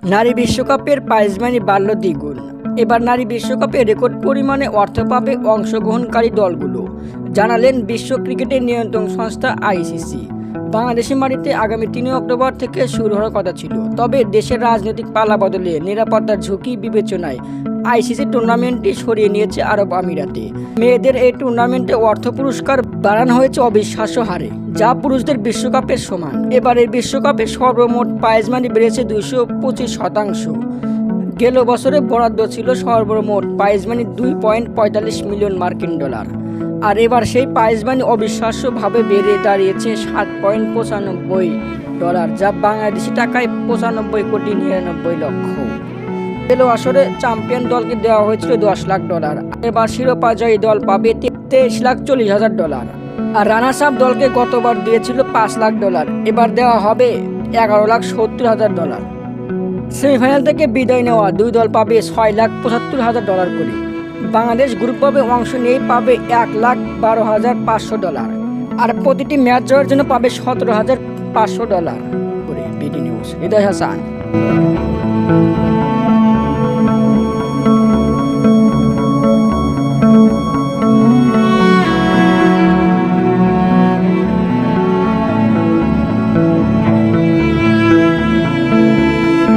নারী বিশ্বকাপের prize money বাড়ল দ্বিগুণ। এবার নারী বিশ্বকাপে রেকর্ড পরিমাণে অর্থ পাবে অংশগ্রহণকারী দলগুলো, জানালেন বিশ্ব ক্রিকেটের নিয়ন্ত্রণ সংস্থা আইসিসি। বাংলাদেশের মাটিতে আগামী ৩ অক্টোবর থেকে শুরু হওয়ার কথা ছিল, তবে দেশের রাজনৈতিক পালা বদলে নিরাপত্তার ঝুঁকি বিবেচনায় আইসিসি টুর্নামেন্টটি সরিয়ে নিয়েছে আরব আমিরাতে। মেয়েদের এই টুর্নামেন্টে অর্থ পুরস্কার বাড়ানো হয়েছে অবিশ্বাস্য হারে, যা পুরুষদের বিশ্বকাপের সমান। এবারের বিশ্বকাপে সর্বমোট প্রাইজ মানি বেড়েছে 225%। গেল বছরে বরাদ্দ ছিল সর্বমোট প্রাইজ মানি $2.45 মিলিয়ন মার্কিন ডলার, আর এবার সেই প্রাইজ মানি অবিশ্বাস্যভাবে বেড়ে দাঁড়িয়েছে $7.95 ডলার, যা বাংলাদেশি টাকায় 95,99,00,000। গেল আসরে চ্যাম্পিয়ন দলকে দেওয়া হয়েছিল $10 লাখ, এবার শিরোপাজয়ী দল পাবে $23,40,000, আর রানার্স আপ দলকে গতবার দিয়েছিল $5 লাখ, এবার দেওয়া হবে $11,70,000। সেমিফাইনাল থেকে বিদায় নেওয়া দুই দল পাবে $6,75,000 করে। বাংলাদেশ গ্রুপ পর্বে অংশ নিয়েই পাবে $1,12,500, আর প্রতিটি ম্যাচ জয়ের জন্য পাবে $17,500 করে। বিডি নিউজ, হৃদয় হাসান।